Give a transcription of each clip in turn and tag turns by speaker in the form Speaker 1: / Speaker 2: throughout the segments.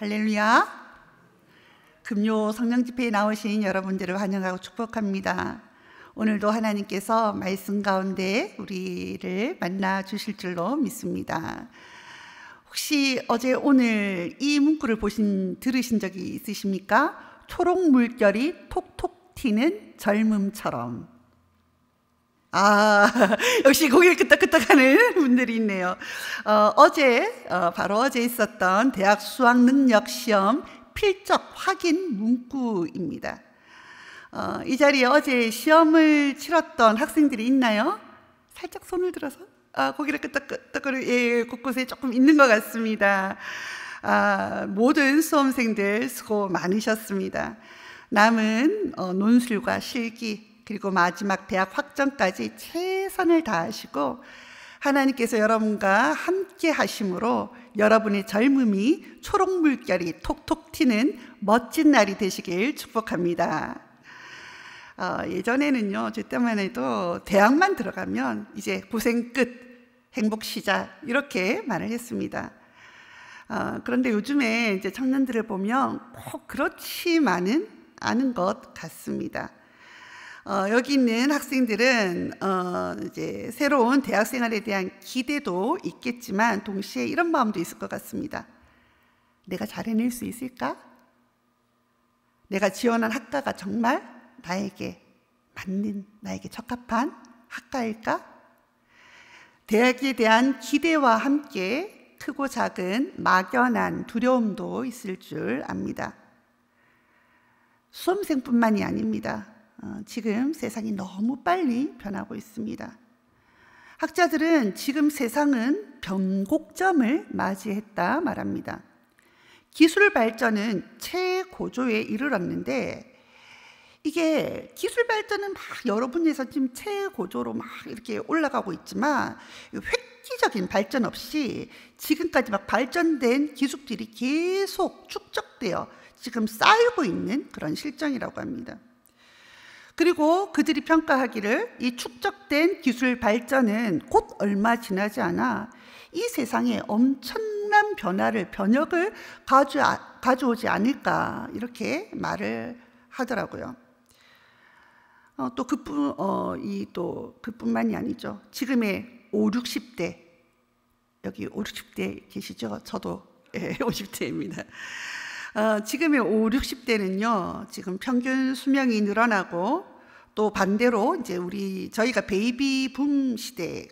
Speaker 1: 할렐루야. 금요 성령 집회에 나오신 여러분들을 환영하고 축복합니다. 오늘도 하나님께서 말씀 가운데 우리를 만나 주실 줄로 믿습니다. 혹시 어제 오늘 이 문구를 들으신 적이 있으십니까? 초록 물결이 톡톡 튀는 젊음처럼. 역시 고개를 끄덕끄덕하는 분들이 있네요. 바로 어제 있었던 대학 수학 능력 시험 필적 확인 문구입니다. 이 자리에 어제 시험을 치렀던 학생들이 있나요? 살짝 손을 들어서 고개를 끄덕끄덕 곳곳에 조금 있는 것 같습니다. 모든 수험생들 수고 많으셨습니다. 남은 논술과 실기 그리고 마지막 대학 확정까지 최선을 다하시고 하나님께서 여러분과 함께 하심으로 여러분의 젊음이 초록 물결이 톡톡 튀는 멋진 날이 되시길 축복합니다. 예전에는요, 저 때만 해도 대학만 들어가면 이제 고생 끝, 행복 시작 이렇게 말을 했습니다. 그런데 요즘에 이제 청년들을 보면 꼭 그렇지만은 않은 것 같습니다. 여기 있는 학생들은 이제 새로운 대학 생활에 대한 기대도 있겠지만 동시에 이런 마음도 있을 것 같습니다. 내가 잘 해낼 수 있을까? 내가 지원한 학과가 정말 나에게 맞는, 나에게 적합한 학과일까? 대학에 대한 기대와 함께 크고 작은 막연한 두려움도 있을 줄 압니다. 수험생뿐만이 아닙니다. 지금 세상이 너무 빨리 변하고 있습니다. 학자들은 지금 세상은 변곡점을 맞이했다 말합니다. 기술 발전은 최고조에 이르렀는데 이게 기술 발전은 막 여러 분야에서 지금 최고조로 막 이렇게 올라가고 있지만 획기적인 발전 없이 지금까지 막 발전된 기술들이 계속 축적되어 지금 쌓이고 있는 그런 실정이라고 합니다. 그리고 그들이 평가하기를 이 축적된 기술 발전은 곧 얼마 지나지 않아 이 세상에 엄청난 변혁을 가져오지 않을까 이렇게 말을 하더라고요. 그뿐만이 아니죠. 지금의 5, 60대 여기 5, 60대 계시죠? 저도 50대입니다. 지금의 5, 60대는요, 지금 평균 수명이 늘어나고 또 반대로 이제 저희가 베이비 붐 시대에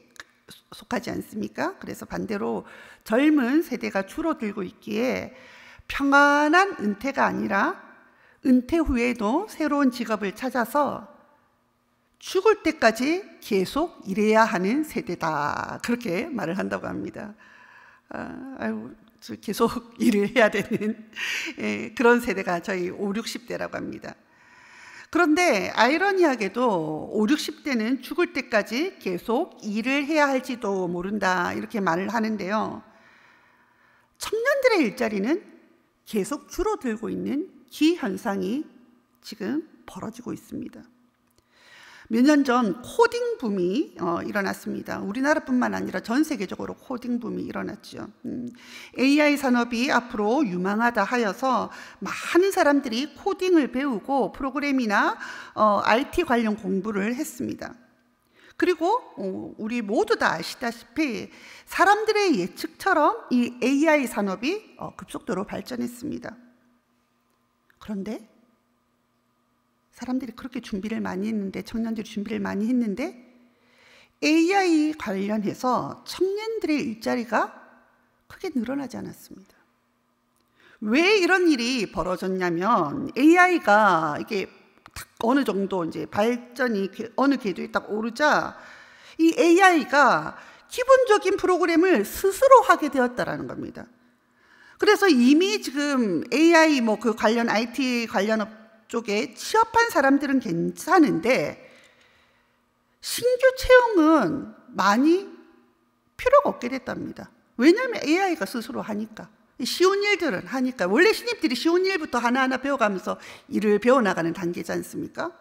Speaker 1: 속하지 않습니까? 그래서 반대로 젊은 세대가 줄어들고 있기에 평안한 은퇴가 아니라 은퇴 후에도 새로운 직업을 찾아서 죽을 때까지 계속 일해야 하는 세대다. 그렇게 말을 한다고 합니다. 계속 일을 해야 되는 그런 세대가 저희 5, 60대라고 합니다. 그런데 아이러니하게도 5, 60대는 죽을 때까지 계속 일을 해야 할지도 모른다 이렇게 말을 하는데요. 청년들의 일자리는 계속 줄어들고 있는 기현상이 지금 벌어지고 있습니다. 몇 년 전 코딩 붐이 일어났습니다. 우리나라뿐만 아니라 전 세계적으로 코딩 붐이 일어났죠. AI 산업이 앞으로 유망하다 하여서 많은 사람들이 코딩을 배우고 프로그램이나 IT 관련 공부를 했습니다. 그리고 우리 모두 다 아시다시피 사람들의 예측처럼 이 AI 산업이 급속도로 발전했습니다. 그런데 사람들이 그렇게 준비를 많이 했는데, 청년들이 준비를 많이 했는데 AI 관련해서 청년들의 일자리가 크게 늘어나지 않았습니다. 왜 이런 일이 벌어졌냐면 AI가 이게 딱 어느 정도 이제 발전이 어느 궤도에 딱 오르자 이 AI가 기본적인 프로그램을 스스로 하게 되었다라는 겁니다. 그래서 이미 지금 AI 그 관련 IT 관련 쪽에 취업한 사람들은 괜찮은데 신규 채용은 많이 필요가 없게 됐답니다. 왜냐하면 AI가 스스로 하니까, 쉬운 일들은 하니까. 원래 신입들이 쉬운 일부터 하나하나 배워가면서 일을 배워나가는 단계지 않습니까?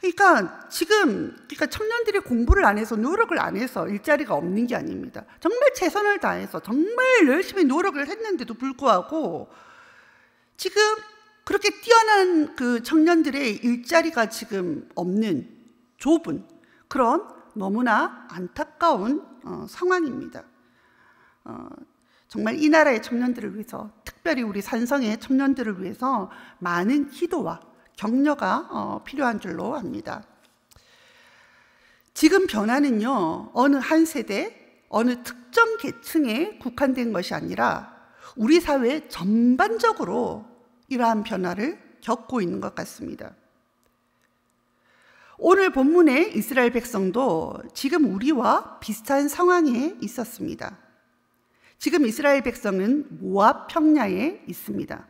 Speaker 1: 그러니까 지금 청년들이 공부를 안 해서 노력을 안 해서 일자리가 없는 게 아닙니다. 정말 최선을 다해서 정말 열심히 노력을 했는데도 불구하고 지금 그렇게 뛰어난 그 청년들의 일자리가 지금 없는 좁은 그런 너무나 안타까운 상황입니다. 정말 이 나라의 청년들을 위해서, 특별히 우리 산성의 청년들을 위해서 많은 기도와 격려가 필요한 줄로 압니다. 지금 변화는요, 어느 한 세대, 어느 특정 계층에 국한된 것이 아니라 우리 사회 전반적으로 이러한 변화를 겪고 있는 것 같습니다. 오늘 본문의 이스라엘 백성도 지금 우리와 비슷한 상황에 있었습니다. 지금 이스라엘 백성은 모압 평야에 있습니다.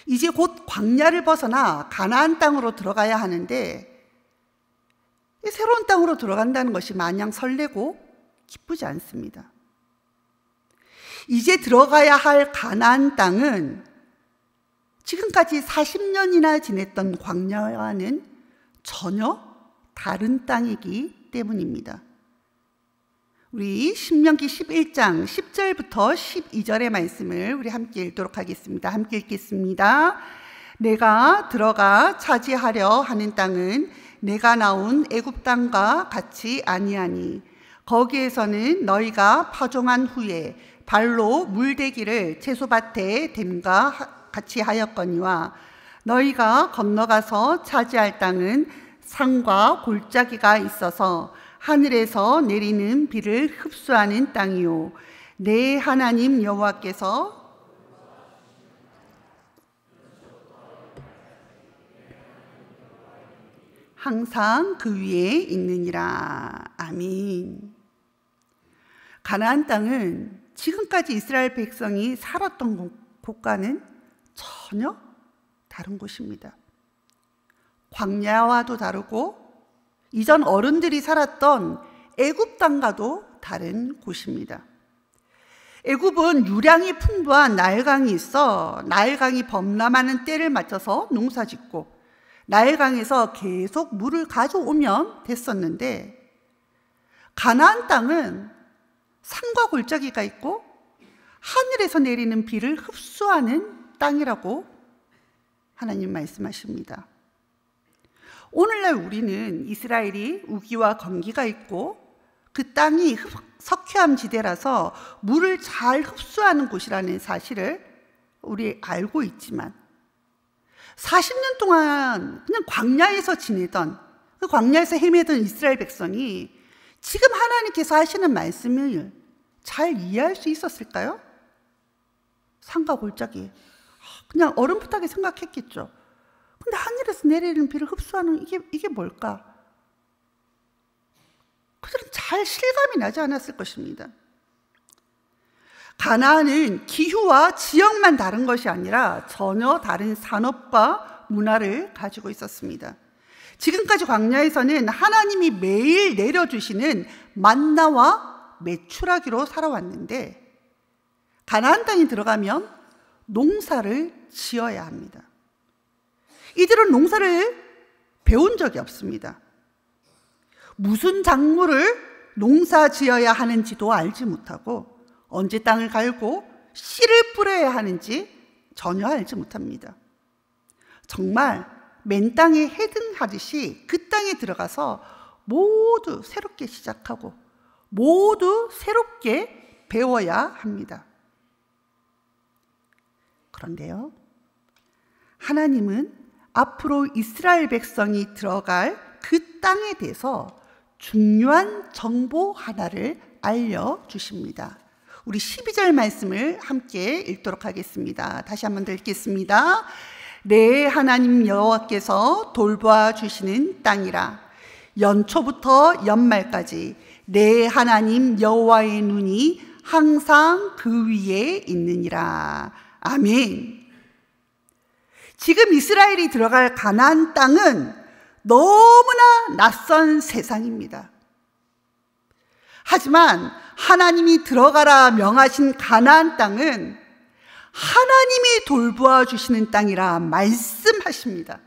Speaker 1: 이제 곧 광야를 벗어나 가나안 땅으로 들어가야 하는데 새로운 땅으로 들어간다는 것이 마냥 설레고 기쁘지 않습니다. 이제 들어가야 할 가나안 땅은 지금까지 40년이나 지냈던 광야와는 전혀 다른 땅이기 때문입니다. 우리 신명기 11장 10절부터 12절의 말씀을 우리 함께 읽도록 하겠습니다. 함께 읽겠습니다. 내가 들어가 차지하려 하는 땅은 내가 나온 애굽 땅과 같이 아니하니 거기에서는 너희가 파종한 후에 발로 물대기를 채소밭에 댐과 같이 하였거니와 너희가 건너가서 차지할 땅은 산과 골짜기가 있어서 하늘에서 내리는 비를 흡수하는 땅이요 내 하나님 여호와께서 항상 그 위에 있느니라. 아멘. 가나안 땅은 지금까지 이스라엘 백성이 살았던 곳과는 전혀 다른 곳입니다. 광야와도 다르고 이전 어른들이 살았던 애굽 땅과도 다른 곳입니다. 애굽은 유량이 풍부한 나일강이 있어 나일강이 범람하는 때를 맞춰서 농사짓고 나일강에서 계속 물을 가져오면 됐었는데 가나안 땅은 산과 골짜기가 있고 하늘에서 내리는 비를 흡수하는 땅이라고 하나님 말씀하십니다. 오늘날 우리는 이스라엘이 우기와 건기가 있고 그 땅이 석회암 지대라서 물을 잘 흡수하는 곳이라는 사실을 우리 알고 있지만 40년 동안 그냥 광야에서 지내던 그 광야에서 헤매던 이스라엘 백성이 지금 하나님께서 하시는 말씀을 잘 이해할 수 있었을까요? 산과 골짜기 그냥 어렴풋하게 생각했겠죠. 근데 하늘에서 내리는 비를 흡수하는 이게 뭘까? 그들은 잘 실감이 나지 않았을 것입니다. 가나안은 기후와 지역만 다른 것이 아니라 전혀 다른 산업과 문화를 가지고 있었습니다. 지금까지 광야에서는 하나님이 매일 내려주시는 만나와 메추라기로 살아왔는데 가나안 땅에 들어가면 농사를 지어야 합니다. 이들은 농사를 배운 적이 없습니다. 무슨 작물을 농사 지어야 하는지도 알지 못하고 언제 땅을 갈고 씨를 뿌려야 하는지 전혀 알지 못합니다. 정말 맨 땅에 헤딩하듯이 그 땅에 들어가서 모두 새롭게 시작하고 모두 새롭게 배워야 합니다. 그런데요, 하나님은 앞으로 이스라엘 백성이 들어갈 그 땅에 대해서 중요한 정보 하나를 알려주십니다. 우리 12절 말씀을 함께 읽도록 하겠습니다. 다시 한번 더 읽겠습니다. 내 하나님 여호와께서 돌보아 주시는 땅이라. 연초부터 연말까지 내 하나님 여호와의 눈이 항상 그 위에 있느니라. 아멘. 지금 이스라엘이 들어갈 가나안 땅은 너무나 낯선 세상입니다. 하지만 하나님이 들어가라 명하신 가나안 땅은 하나님이 돌보아 주시는 땅이라 말씀하십니다.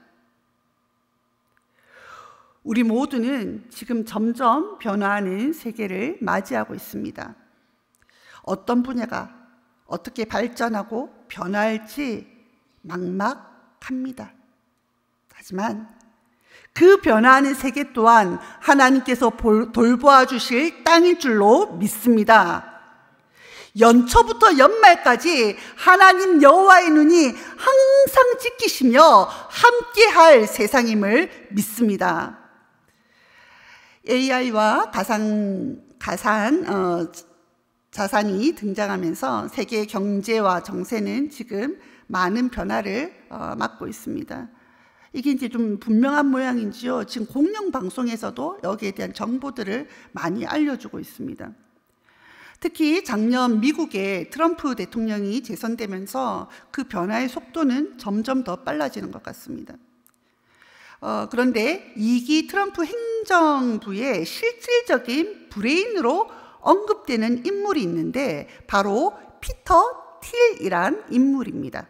Speaker 1: 우리 모두는 지금 점점 변화하는 세계를 맞이하고 있습니다. 어떤 분야가 어떻게 발전하고 변화할지 막막합니다. 하지만 그 변화하는 세계 또한 하나님께서 돌보아 주실 땅일 줄로 믿습니다. 연초부터 연말까지 하나님 여호와의 눈이 항상 지키시며 함께할 세상임을 믿습니다. AI와 가상 자산이 등장하면서 세계 경제와 정세는 지금 많은 변화를 맞고 있습니다. 이게 이제 좀 분명한 모양인지요. 지금 공영방송에서도 여기에 대한 정보들을 많이 알려주고 있습니다. 특히 작년 미국의 트럼프 대통령이 재선되면서 그 변화의 속도는 점점 더 빨라지는 것 같습니다. 그런데 2기 트럼프 행정부의 실질적인 브레인으로 언급되는 인물이 있는데 바로 피터 틸이란 인물입니다.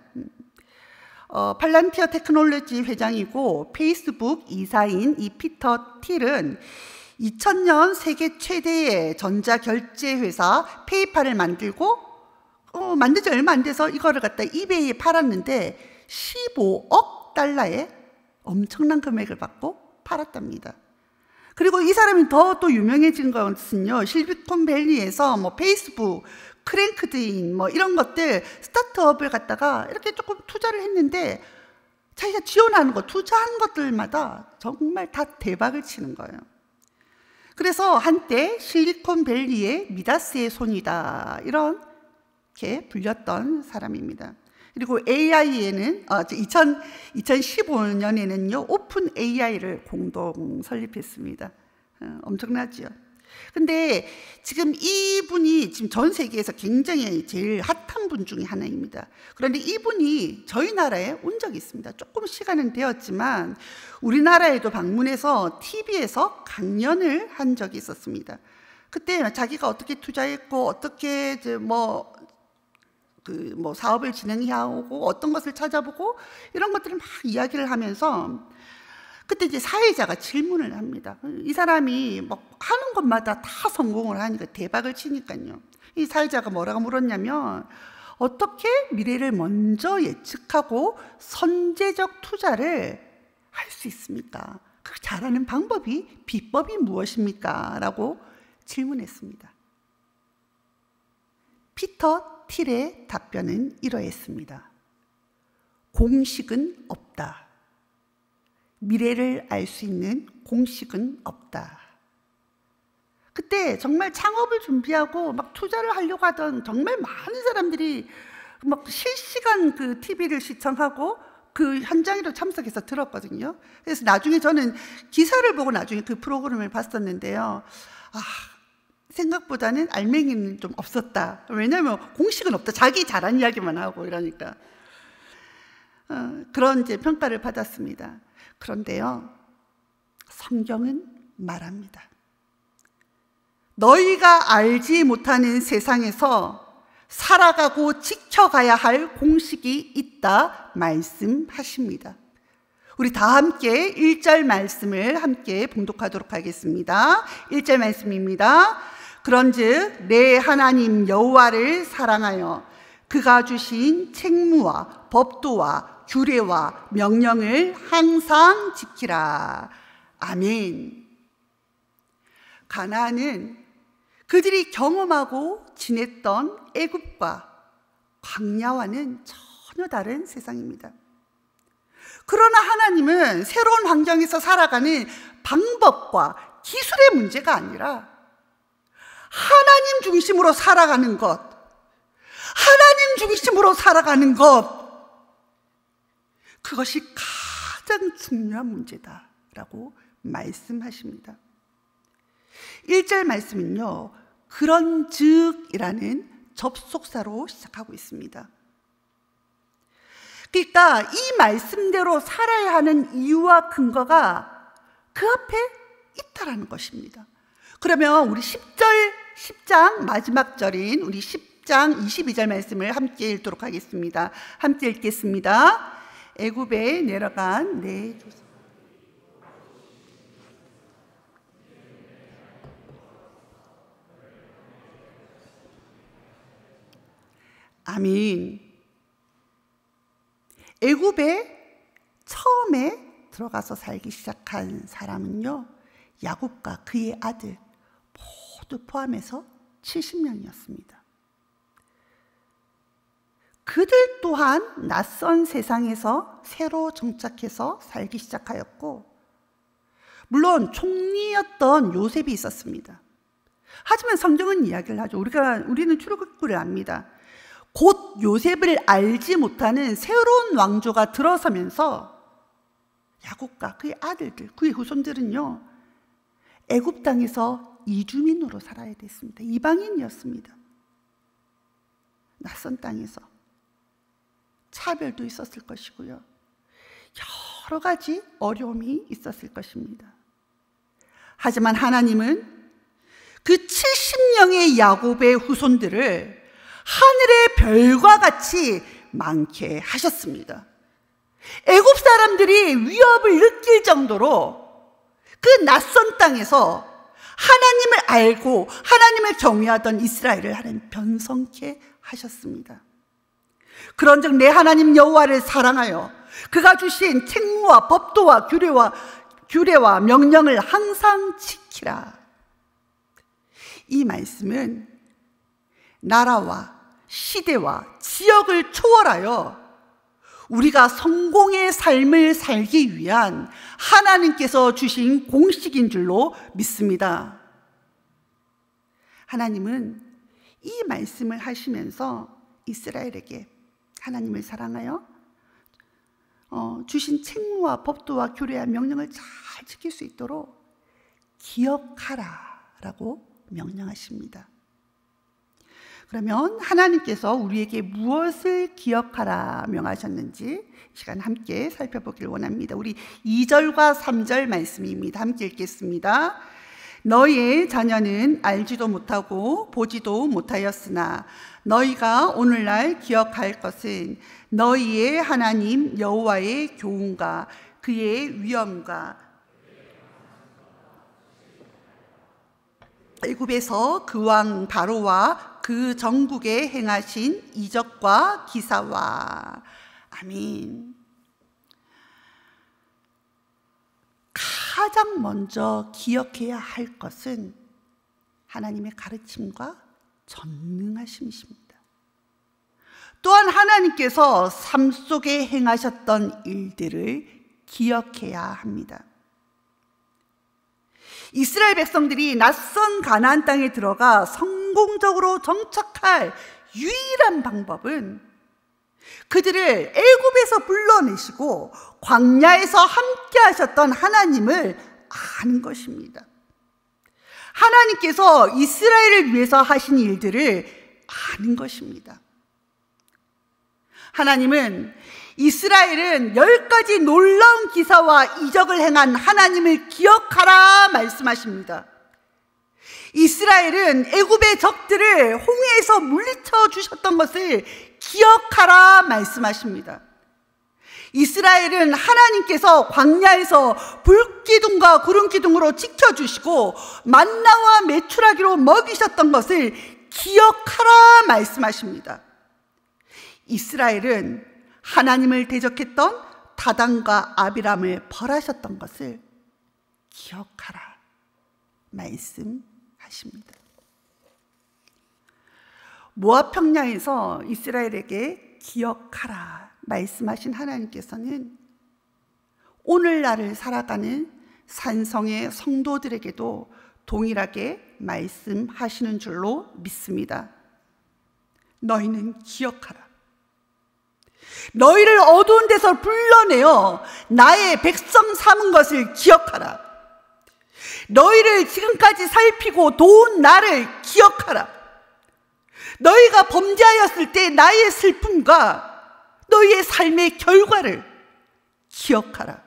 Speaker 1: 팔란티어 테크놀로지 회장이고 페이스북 이사인 이 피터 틸은 2000년 세계 최대의 전자결제 회사 페이팔을 만들고 만든 지 얼마 안 돼서 이거를 갖다 이베이에 팔았는데 15억 달러의 엄청난 금액을 받고 팔았답니다. 그리고 이 사람이 더 또 유명해진 것은요, 실리콘밸리에서 뭐 페이스북, 크랭크드인 뭐 이런 것들 스타트업을 갖다가 이렇게 조금 투자를 했는데 자기가 지원하는 거, 투자한 것들마다 정말 다 대박을 치는 거예요. 그래서 한때 실리콘밸리의 미다스의 손이다 이렇게 불렸던 사람입니다. 그리고 AI에는 2015년에는요 오픈 AI를 공동 설립했습니다. 엄청나죠. 근데 지금 이분이 지금 전 세계에서 굉장히 제일 핫한 분 중에 하나입니다. 그런데 이분이 저희 나라에 온 적이 있습니다. 조금 시간은 되었지만 우리나라에도 방문해서 TV에서 강연을 한 적이 있었습니다. 그때 자기가 어떻게 투자했고 어떻게 사업을 진행해야 하고 어떤 것을 찾아보고 이런 것들을 막 이야기를 하면서 그때 이제 사회자가 질문을 합니다. 이 사람이 막 하는 것마다 다 성공을 하니까 대박을 치니까요. 이 사회자가 뭐라고 물었냐면 어떻게 미래를 먼저 예측하고 선제적 투자를 할 수 있습니까? 그 잘하는 방법이 비법이 무엇입니까? 라고 질문했습니다. 피터 틸의 답변은 이러했습니다. 공식은 없다. 미래를 알 수 있는 공식은 없다. 그때 정말 창업을 준비하고 막 투자를 하려고 하던 정말 많은 사람들이 막 실시간 그 TV를 시청하고 그 현장에도 참석해서 들었거든요. 그래서 나중에 저는 기사를 보고 나중에 그 프로그램을 봤었는데요. 생각보다는 알맹이는 좀 없었다. 왜냐하면 공식은 없다. 자기 잘한 이야기만 하고 이러니까. 그런 이제 평가를 받았습니다. 그런데요, 성경은 말합니다. 너희가 알지 못하는 세상에서 살아가고 지켜가야 할 공식이 있다 말씀하십니다. 우리 다 함께 1절 말씀을 함께 봉독하도록 하겠습니다. 1절 말씀입니다. 그런즉 내 하나님 여호와를 사랑하여 그가 주신 책무와 법도와 규례와 명령을 항상 지키라. 아멘. 가나안은 그들이 경험하고 지냈던 애굽과 광야와는 전혀 다른 세상입니다. 그러나 하나님은 새로운 환경에서 살아가는 방법과 기술의 문제가 아니라 하나님 중심으로 살아가는 것, 하나님 중심으로 살아가는 것, 그것이 가장 중요한 문제다라고 말씀하십니다. 1절 말씀은요, 그런즉이라는 접속사로 시작하고 있습니다. 그러니까 이 말씀대로 살아야 하는 이유와 근거가 그 앞에 있다라는 것입니다. 그러면 우리 10장 마지막 절인 우리 10장 22절 말씀을 함께 읽도록 하겠습니다. 함께 읽겠습니다. 애굽에 내려간 내 조상 아멘. 애굽에 처음에 들어가서 살기 시작한 사람은요, 야곱과 그의 아들 모두 포함해서 70명이었습니다. 그들 또한 낯선 세상에서 새로 정착해서 살기 시작하였고, 물론 총리였던 요셉이 있었습니다. 하지만 성경은 이야기를 하죠. 우리는 출애굽기를 압니다. 곧 요셉을 알지 못하는 새로운 왕조가 들어서면서 야곱과 그의 아들들, 그의 후손들은요, 애굽 땅에서 이주민으로 살아야 됐습니다. 이방인이었습니다. 낯선 땅에서 차별도 있었을 것이고요, 여러 가지 어려움이 있었을 것입니다. 하지만 하나님은 그 70명의 야곱의 후손들을 하늘의 별과 같이 많게 하셨습니다. 애굽 사람들이 위협을 느낄 정도로 그 낯선 땅에서 하나님을 알고 하나님을 경외하던 이스라엘을 하나님 변성케 하셨습니다. 그런즉 내 하나님 여호와를 사랑하여 그가 주신 책무와 법도와 규례와 명령을 항상 지키라. 이 말씀은 나라와 시대와 지역을 초월하여 우리가 성공의 삶을 살기 위한 하나님께서 주신 공식인 줄로 믿습니다. 하나님은 이 말씀을 하시면서 이스라엘에게 하나님을 사랑하여 주신 책무와 법도와 규례와 명령을 잘 지킬 수 있도록 기억하라 라고 명령하십니다. 그러면 하나님께서 우리에게 무엇을 기억하라 명하셨는지 이 시간 함께 살펴보길 원합니다. 우리 2절과 3절 말씀입니다. 함께 읽겠습니다. 너희의 자녀는 알지도 못하고 보지도 못하였으나 너희가 오늘날 기억할 것은 너희의 하나님 여호와의 교훈과 그의 위엄과 애굽에서 그 왕 바로와 그 전국에 행하신 이적과 기사와. 아멘. 가장 먼저 기억해야 할 것은 하나님의 가르침과 전능하심이십니다. 또한 하나님께서 삶 속에 행하셨던 일들을 기억해야 합니다. 이스라엘 백성들이 낯선 가나안 땅에 들어가 성공적으로 정착할 유일한 방법은 그들을 애굽에서 불러내시고 광야에서 함께 하셨던 하나님을 아는 것입니다. 하나님께서 이스라엘을 위해서 하신 일들을 아는 것입니다. 하나님은 이스라엘은 10가지 놀라운 기사와 이적을 행한 하나님을 기억하라 말씀하십니다. 이스라엘은 애굽의 적들을 홍해에서 물리쳐 주셨던 것을 기억하라 말씀하십니다. 이스라엘은 하나님께서 광야에서 불기둥과 구름기둥으로 지켜주시고 만나와 메추라기로 먹이셨던 것을 기억하라 말씀하십니다. 이스라엘은 하나님을 대적했던 다단과 아비람을 벌하셨던 것을 기억하라 말씀하십니다. 모압 평야에서 이스라엘에게 기억하라 말씀하신 하나님께서는 오늘날을 살아가는 산성의 성도들에게도 동일하게 말씀하시는 줄로 믿습니다. 너희는 기억하라. 너희를 어두운 데서 불러내어 나의 백성 삼은 것을 기억하라. 너희를 지금까지 살피고 도운 나를 기억하라. 너희가 범죄하였을 때 나의 슬픔과 너희의 삶의 결과를 기억하라.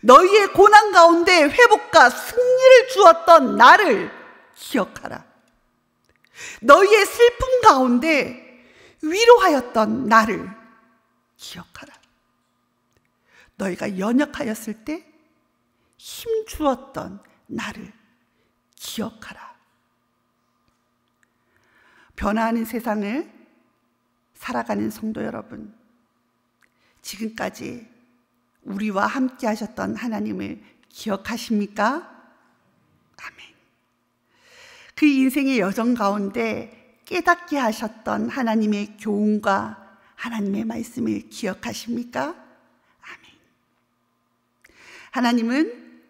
Speaker 1: 너희의 고난 가운데 회복과 승리를 주었던 나를 기억하라. 너희의 슬픔 가운데 위로하였던 나를 기억하라. 너희가 연약하였을 때 힘주었던 나를 기억하라. 변화하는 세상을 살아가는 성도 여러분, 지금까지 우리와 함께 하셨던 하나님을 기억하십니까? 아멘. 그 인생의 여정 가운데 깨닫게 하셨던 하나님의 교훈과 하나님의 말씀을 기억하십니까? 아멘. 하나님은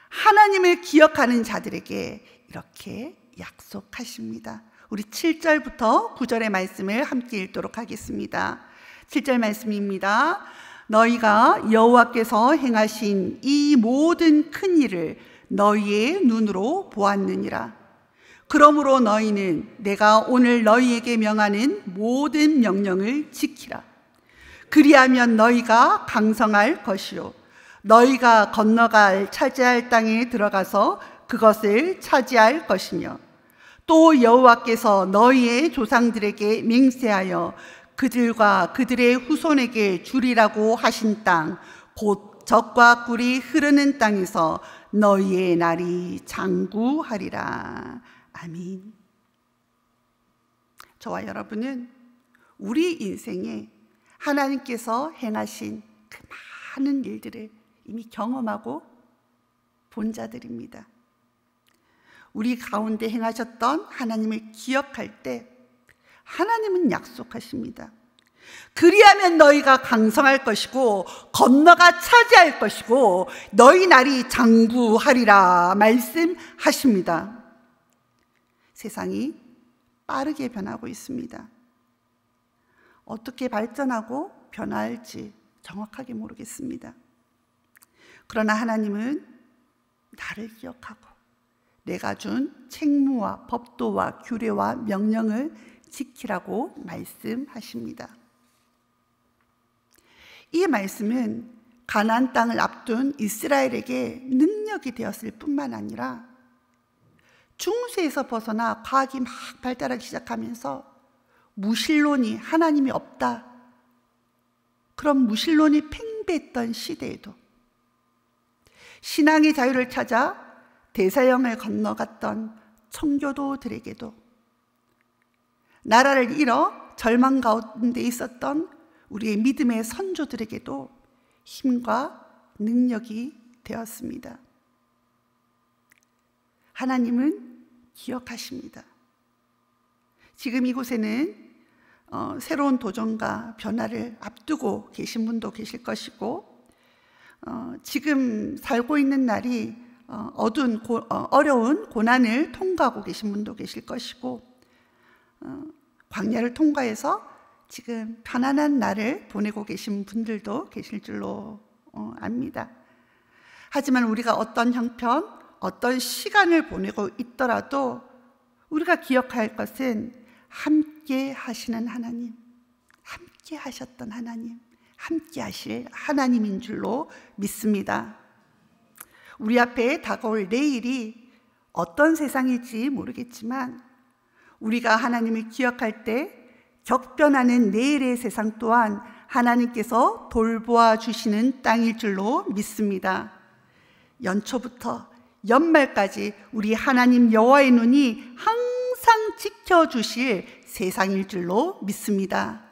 Speaker 1: 하나님을 기억하는 자들에게 이렇게 약속하십니다. 우리 7절부터 9절의 말씀을 함께 읽도록 하겠습니다. 7절 말씀입니다. 너희가 여호와께서 행하신 이 모든 큰 일을 너희의 눈으로 보았느니라. 그러므로 너희는 내가 오늘 너희에게 명하는 모든 명령을 지키라. 그리하면 너희가 강성할 것이요 너희가 건너갈 차지할 땅에 들어가서 그것을 차지할 것이며 또 여호와께서 너희의 조상들에게 맹세하여 그들과 그들의 후손에게 주리라고 하신 땅, 곧 젖과 꿀이 흐르는 땅에서 너희의 날이 장구하리라. 아멘. 저와 여러분은 우리 인생에 하나님께서 행하신 그 많은 일들을 이미 경험하고 본 자들입니다. 우리 가운데 행하셨던 하나님을 기억할 때 하나님은 약속하십니다. 그리하면 너희가 강성할 것이고 건너가 차지할 것이고 너희 날이 장구하리라 말씀하십니다. 세상이 빠르게 변하고 있습니다. 어떻게 발전하고 변화할지 정확하게 모르겠습니다. 그러나 하나님은 나를 기억하고 내가 준 책무와 법도와 규례와 명령을 지키라고 말씀하십니다. 이 말씀은 가나안 땅을 앞둔 이스라엘에게 능력이 되었을 뿐만 아니라 중세에서 벗어나 과학이 막 발달하기 시작하면서 무신론이 하나님이 없다, 그런 무신론이 팽배했던 시대에도 신앙의 자유를 찾아 대서양을 건너갔던 청교도들에게도 나라를 잃어 절망 가운데 있었던 우리의 믿음의 선조들에게도 힘과 능력이 되었습니다. 하나님은 기억하십니다. 지금 이곳에는 새로운 도전과 변화를 앞두고 계신 분도 계실 것이고 지금 살고 있는 날이 어려운 고난을 통과하고 계신 분도 계실 것이고 광야를 통과해서 지금 편안한 날을 보내고 계신 분들도 계실 줄로 압니다. 하지만 우리가 어떤 형편, 어떤 시간을 보내고 있더라도 우리가 기억할 것은 함께 하시는 하나님, 함께 하셨던 하나님, 함께 하실 하나님인 줄로 믿습니다. 우리 앞에 다가올 내일이 어떤 세상일지 모르겠지만 우리가 하나님을 기억할 때 격변하는 내일의 세상 또한 하나님께서 돌보아 주시는 땅일 줄로 믿습니다. 연초부터 연말까지 우리 하나님 여호와의 눈이 항상 지켜주실 세상일 줄로 믿습니다.